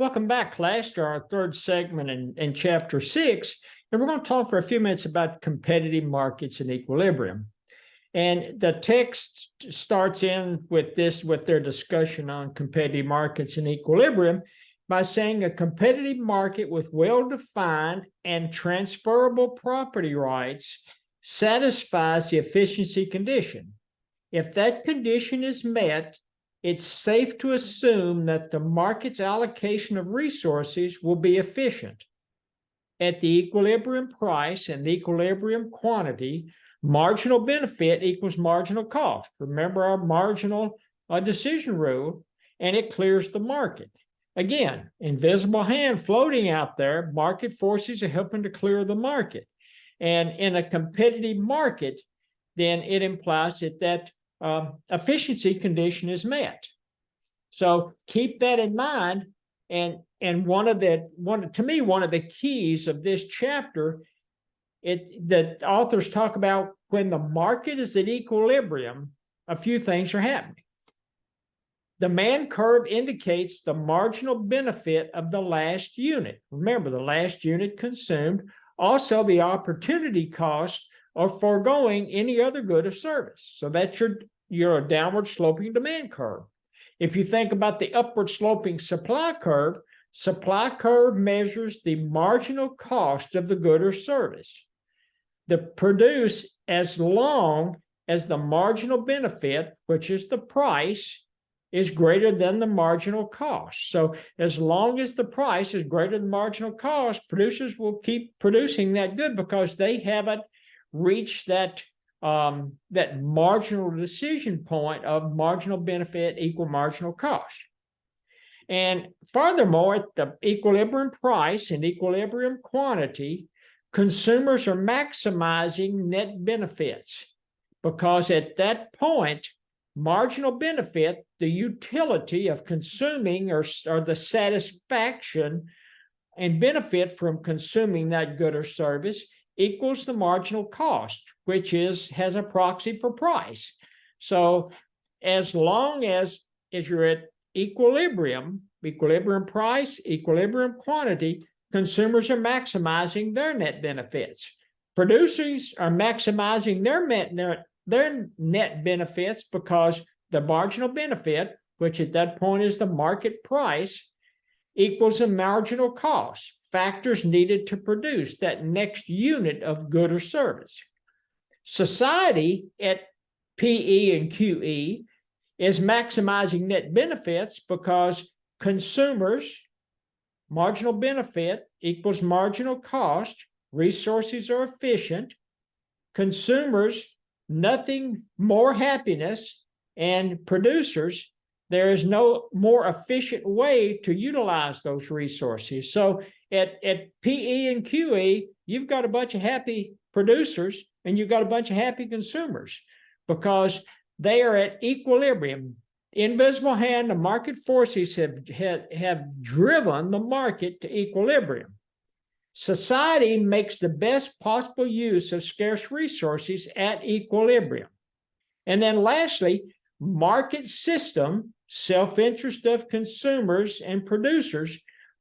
Welcome back, class, to our third segment in Chapter 6. And we're going to talk for a few minutes about competitive markets and equilibrium. And the text starts in with their discussion on competitive markets and equilibrium by saying a competitive market with well-defined and transferable property rights satisfies the efficiency condition. If that condition is met, it's safe to assume that the market's allocation of resources will be efficient. At the equilibrium price and the equilibrium quantity, marginal benefit equals marginal cost. Remember our marginal decision rule, and it clears the market. Again, invisible hand floating out there, market forces are helping to clear the market. And in a competitive market, then it implies that efficiency condition is met. So keep that in mind. And one of the keys of this chapter, the authors talk about when the market is at equilibrium, a few things are happening. Demand curve indicates the marginal benefit of the last unit. Remember, the last unit consumed, also the opportunity cost of foregoing any other good or service. So that's your downward sloping demand curve. If you think about the upward sloping supply curve measures the marginal cost of the good or service. The produce as long as the marginal benefit, which is the price, is greater than the marginal cost. So as long as the price is greater than marginal cost, producers will keep producing that good because they haven't reached that marginal decision point of marginal benefit equal marginal cost. And furthermore, at the equilibrium price and equilibrium quantity, consumers are maximizing net benefits because at that point, marginal benefit, the utility of consuming or the satisfaction and benefit from consuming that good or service equals the marginal cost, which has a proxy for price. So as long as you're at equilibrium price, equilibrium quantity, consumers are maximizing their net benefits. Producers are maximizing their net benefits because the marginal benefit, which at that point is the market price, equals a marginal cost, factors needed to produce that next unit of good or service. Society at PE and QE is maximizing net benefits because consumers, marginal benefit equals marginal cost, resources are efficient, consumers, nothing more happiness, and producers, there is no more efficient way to utilize those resources. So at PE and QE, you've got a bunch of happy producers and you've got a bunch of happy consumers because they are at equilibrium. Invisible hand, the market forces have driven the market to equilibrium. Society makes the best possible use of scarce resources at equilibrium. And then lastly, market system, self-interest of consumers and producers,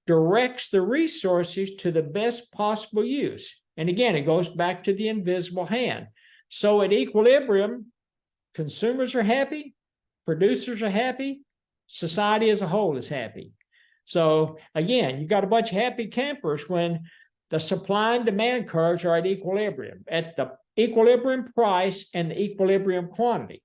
directs the resources to the best possible use. And again, it goes back to the invisible hand. So at equilibrium, consumers are happy, producers are happy, society as a whole is happy. So again, you've got a bunch of happy campers when the supply and demand curves are at equilibrium, at the equilibrium price and the equilibrium quantity.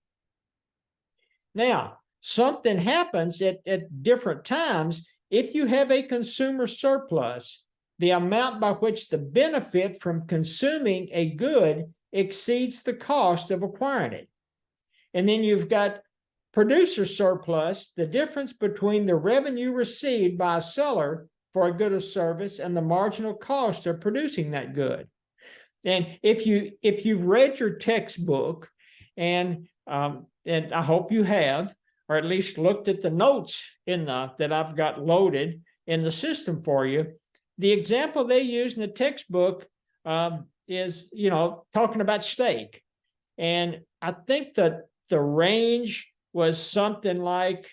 Now, something happens at different times. If you have a consumer surplus, the amount by which the benefit from consuming a good exceeds the cost of acquiring it. And then you've got producer surplus, the difference between the revenue received by a seller for a good or service and the marginal cost of producing that good. And if you've read your textbook, and I hope you have, or at least looked at the notes that I've got loaded in the system for you, the example they use in the textbook is, talking about steak. And I think that the range was something like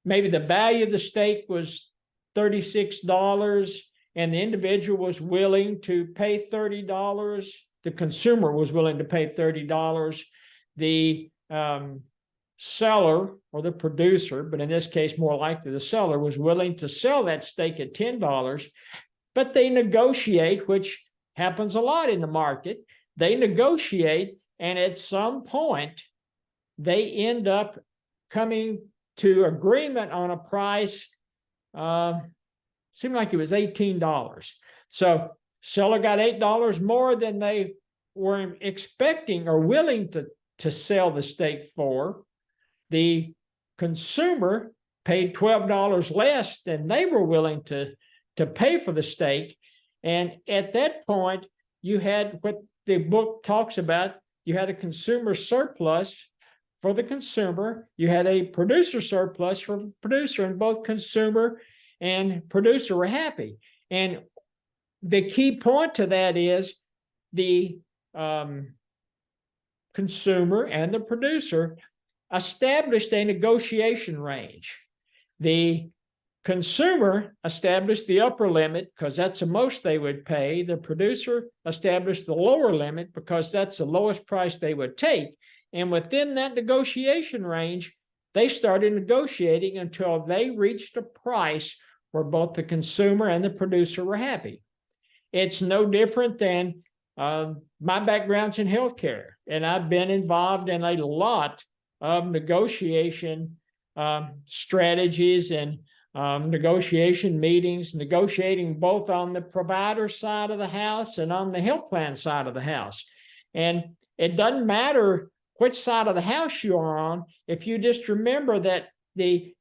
maybe the value of the steak was $36 and the individual was willing to pay $30. The consumer was willing to pay $30. The seller or the producer, but in this case, more likely the seller, was willing to sell that steak at $10, but they negotiate, which happens a lot in the market. They negotiate, and at some point, they end up coming to agreement on a price. Seemed like it was $18. So seller got $8 more than they were expecting or willing to sell the steak for. The consumer paid $12 less than they were willing to pay for the steak. And at that point, you had what the book talks about. You had a consumer surplus for the consumer. You had a producer surplus for the producer, and both consumer and producer were happy. And the key point to that is the consumer and the producer established a negotiation range. The consumer established the upper limit because that's the most they would pay. The producer established the lower limit because that's the lowest price they would take. And within that negotiation range, they started negotiating until they reached a price where both the consumer and the producer were happy. It's no different than my background's in healthcare, and I've been involved in a lot of negotiation strategies and negotiation meetings, negotiating both on the provider side of the house and on the health plan side of the house. And it doesn't matter which side of the house you are on, if you just remember that the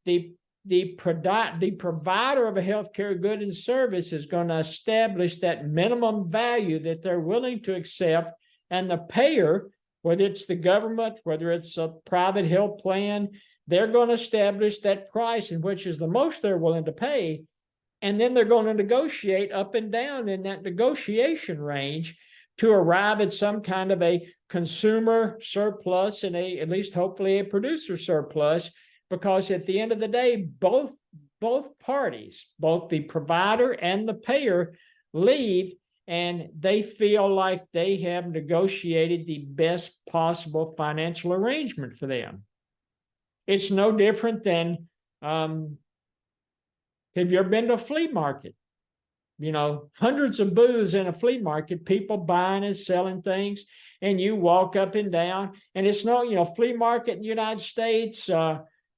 provider of a healthcare good and service is going to establish that minimum value that they're willing to accept, and the payer, whether it's the government, whether it's a private health plan, they're going to establish that price in which is the most they're willing to pay. And then they're going to negotiate up and down in that negotiation range to arrive at some kind of a consumer surplus and at least hopefully a producer surplus, because at the end of the day, both parties, both the provider and the payer, leave and they feel like they have negotiated the best possible financial arrangement for them. It's no different than, have you ever been to a flea market? You know, hundreds of booths in a flea market, people buying and selling things, and you walk up and down, and it's no, flea market in the United States.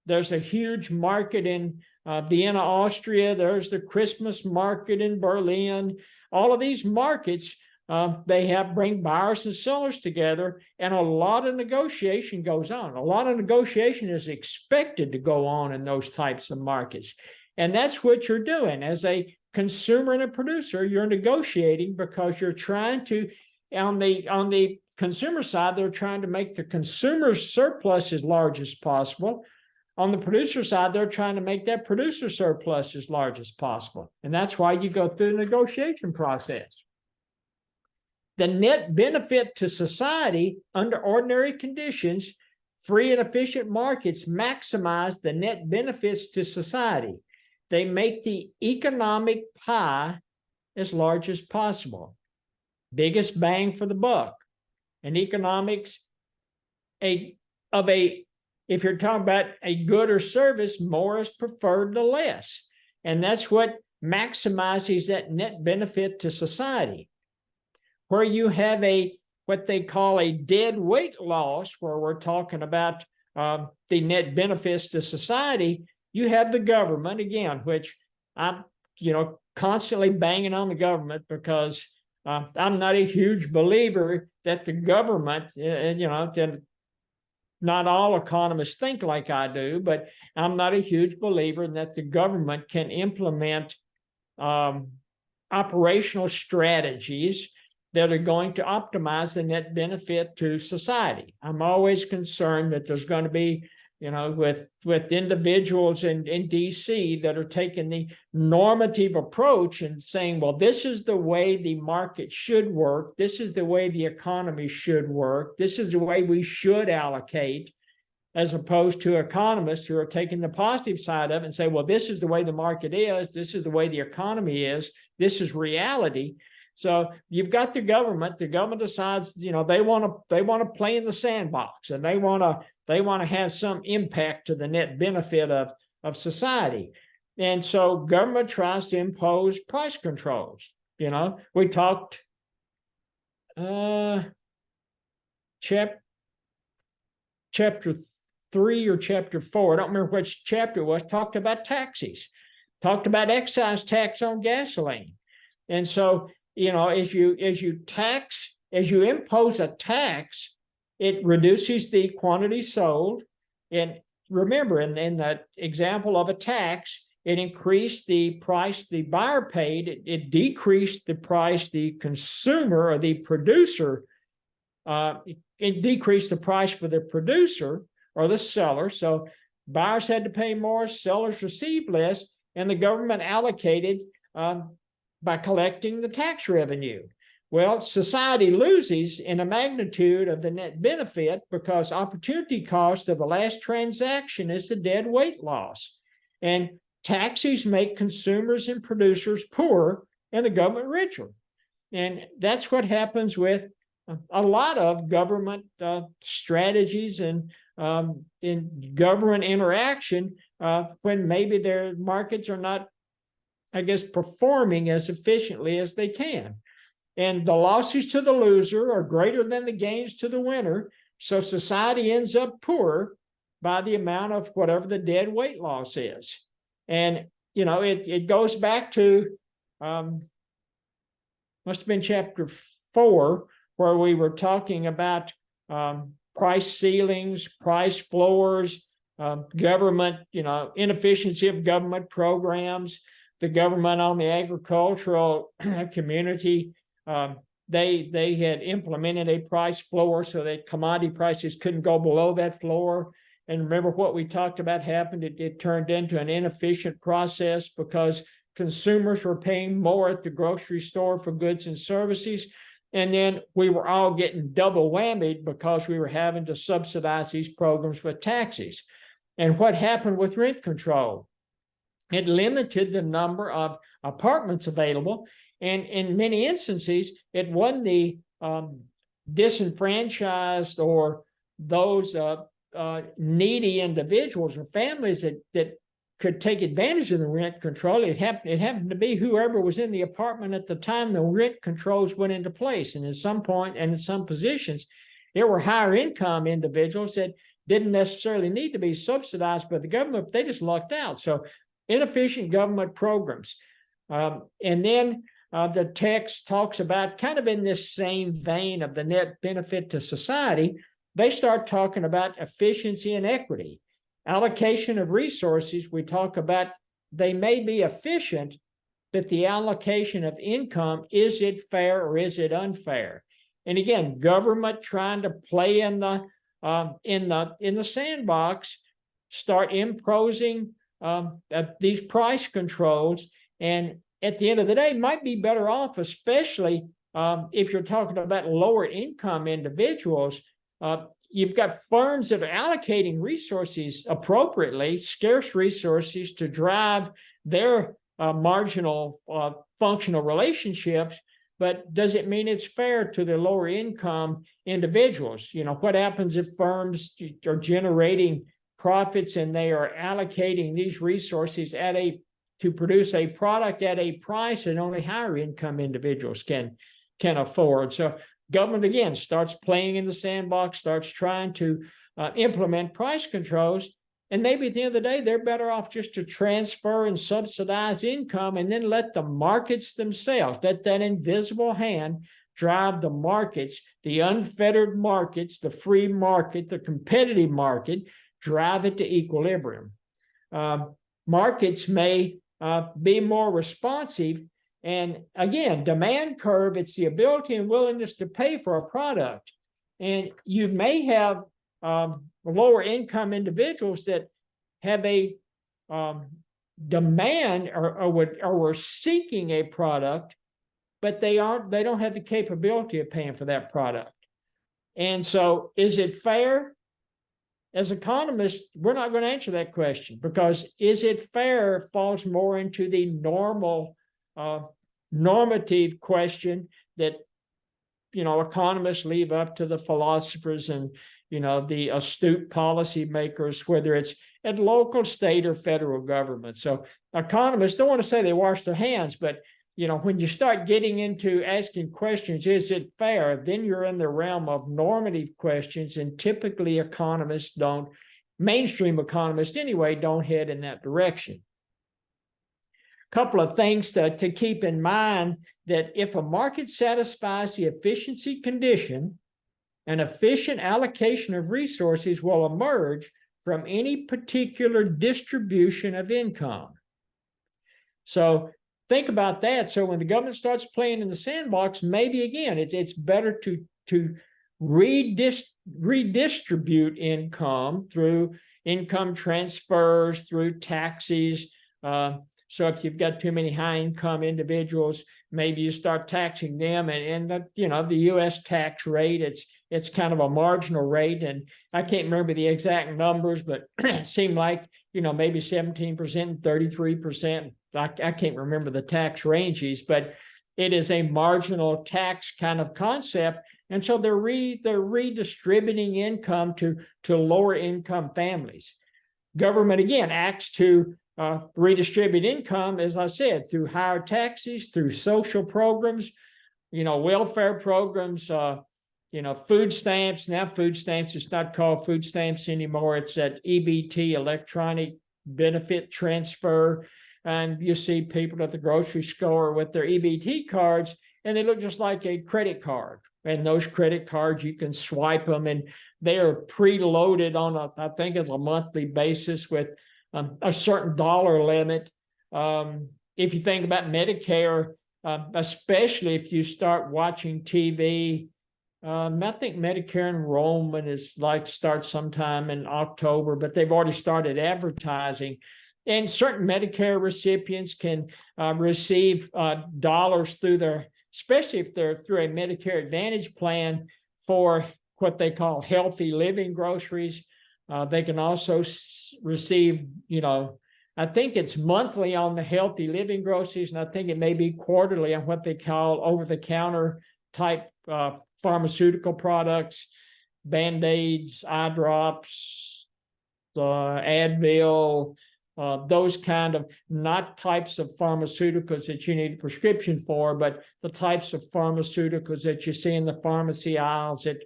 There's a huge market in Vienna, Austria. There's the Christmas market in Berlin. All of these markets, they bring buyers and sellers together, and a lot of negotiation goes on. A lot of negotiation is expected to go on in those types of markets. And that's what you're doing. As a consumer and a producer, you're negotiating because you're trying to, on the consumer side, they're trying to make the consumer's surplus as large as possible. On the producer side, they're trying to make that producer surplus as large as possible. And that's why you go through the negotiation process. The net benefit to society under ordinary conditions, free and efficient markets maximize the net benefits to society. They make the economic pie as large as possible. Biggest bang for the buck. In economics, if you're talking about a good or service, more is preferred to less. And that's what maximizes that net benefit to society. Where you have what they call a dead weight loss, where we're talking about the net benefits to society, you have the government, again, which I'm, constantly banging on the government because I'm not a huge believer that the government, not all economists think like I do, but I'm not a huge believer that the government can implement operational strategies that are going to optimize the net benefit to society. I'm always concerned that there's going to be, with individuals in DC that are taking the normative approach and saying, well, this is the way the market should work. This is the way the economy should work. This is the way we should allocate. as opposed to economists who are taking the positive side of it and say, well, this is the way the market is, this is the way the economy is, this is reality. So you've got the government decides, they want to play in the sandbox, and they want to have some impact to the net benefit of society. And so government tries to impose price controls. We talked chapter 3 or chapter 4, I don't remember which chapter it was, talked about taxes, talked about excise tax on gasoline. And so, as you impose a tax, it reduces the quantity sold. And remember, in the example of a tax, it increased the price the buyer paid. It decreased the price the consumer or the producer. It decreased the price for the producer or the seller. So buyers had to pay more, sellers received less, and the government allocated by collecting the tax revenue. Well, society loses in a magnitude of the net benefit because opportunity cost of the last transaction is the dead weight loss. And taxes make consumers and producers poorer and the government richer. And that's what happens with a lot of government strategies and in government interaction when maybe their markets are not, performing as efficiently as they can. And the losses to the loser are greater than the gains to the winner. So society ends up poorer by the amount of whatever the dead weight loss is. And, it goes back to, must have been chapter 4, where we were talking about price ceilings, price floors, government, inefficiency of government programs, the government on the agricultural community. They had implemented a price floor so that commodity prices couldn't go below that floor. And remember what we talked about happened. It turned into an inefficient process because consumers were paying more at the grocery store for goods and services. And then we were all getting double whammied because we were having to subsidize these programs with taxes. And what happened with rent control? It limited the number of apartments available. And in many instances, it wasn't the disenfranchised or those needy individuals or families that could take advantage of the rent control. It happened to be whoever was in the apartment at the time the rent controls went into place. And at some point and in some positions, there were higher income individuals that didn't necessarily need to be subsidized by the government, but they just lucked out. So inefficient government programs. And then the text talks about, kind of in this same vein of the net benefit to society, they start talking about efficiency and equity. Allocation of resources, we talk about, they may be efficient, but the allocation of income, is it fair or is it unfair? And again, government trying to play in the sandbox, start imposing these price controls, and at the end of the day, might be better off, especially if you're talking about lower income individuals. You've got firms that are allocating resources appropriately, scarce resources, to drive their marginal functional relationships. But does it mean it's fair to the lower income individuals? What happens if firms are generating profits and they are allocating these resources to produce a product at a price that only higher income individuals can afford? So government, again, starts playing in the sandbox, starts trying to implement price controls, and maybe at the end of the day, they're better off just to transfer and subsidize income and then let the markets themselves, let that invisible hand drive the markets, the unfettered markets, the free market, the competitive market, drive it to equilibrium. Markets may be more responsive. And again, demand curve, it's the ability and willingness to pay for a product. And you may have lower income individuals that have a demand or were seeking a product, but they don't have the capability of paying for that product. And so is it fair? as economists, we're not going to answer that question, because is it fair falls more into the normative question that economists leave up to the philosophers and the astute policymakers, whether it's at local, state, or federal government. So economists don't want to say they wash their hands, but when you start getting into asking questions, is it fair? Then you're in the realm of normative questions, and typically economists don't, mainstream economists anyway, don't head in that direction. Couple of things to keep in mind, that if a market satisfies the efficiency condition, an efficient allocation of resources will emerge from any particular distribution of income. So think about that. So when the government starts playing in the sandbox, maybe again, it's better to redistribute income through income transfers, through taxes. So if you've got too many high income individuals, maybe you start taxing them, and the U.S. tax rate, it's kind of a marginal rate, and I can't remember the exact numbers, but it seemed like maybe 17%, 33%. I can't remember the tax ranges, but it is a marginal tax kind of concept, and so they're redistributing income to lower income families. Government again acts to redistribute income, as I said, through higher taxes, through social programs, welfare programs, food stamps. Now food stamps, it's not called food stamps anymore. It's that EBT, electronic benefit transfer. And you see people at the grocery store with their EBT cards, and they look just like a credit card. And those credit cards, you can swipe them, and they are preloaded on I think it's a monthly basis with a certain dollar limit. If you think about Medicare, especially if you start watching TV, I think Medicare enrollment is like start sometime in October, but they've already started advertising. And certain Medicare recipients can receive dollars through especially if they're through a Medicare Advantage plan, for what they call healthy living groceries. They can also receive, I think it's monthly on the healthy living groceries, and I think it may be quarterly on what they call over-the-counter type pharmaceutical products, Band-Aids, eye drops, Advil, those kind of, not types of pharmaceuticals that you need a prescription for, but the types of pharmaceuticals that you see in the pharmacy aisles at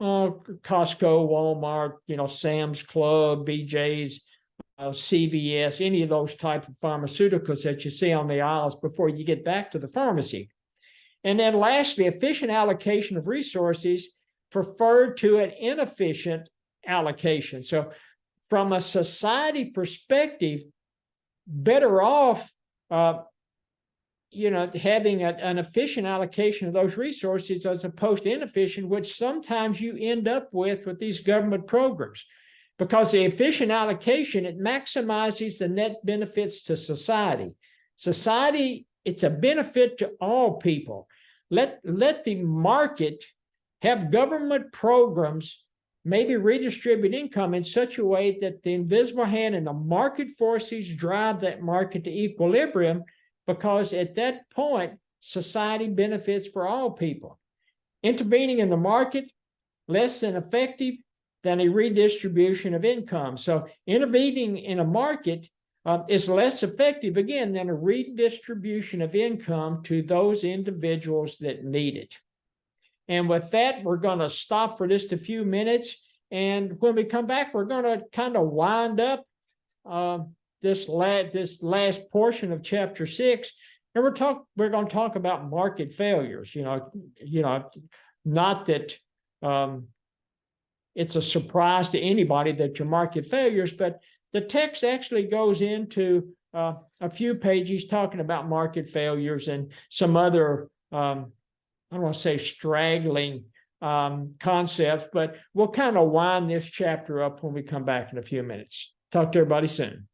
Costco, Walmart, Sam's Club, BJ's, CVS, any of those types of pharmaceuticals that you see on the aisles before you get back to the pharmacy. And then lastly, efficient allocation of resources preferred to an inefficient allocation. So from a society perspective, better off having an efficient allocation of those resources as opposed to inefficient, which sometimes you end up with these government programs. Because the efficient allocation, it maximizes the net benefits to society. Society, it's a benefit to all people. Let the market have government programs, maybe redistribute income in such a way that the invisible hand and the market forces drive that market to equilibrium, because at that point, society benefits for all people. Intervening in the market, less than effective than a redistribution of income. So intervening in a market is less effective, again, than a redistribution of income to those individuals that need it. And with that, we're going to stop for just a few minutes. And when we come back, we're going to kind of wind up this last portion of chapter 6, and we're going to talk about market failures. Not that it's a surprise to anybody that your market failures, but the text actually goes into a few pages talking about market failures and some other I don't want to say straggling concepts, but we'll kind of wind this chapter up when we come back in a few minutes. Talk to everybody soon.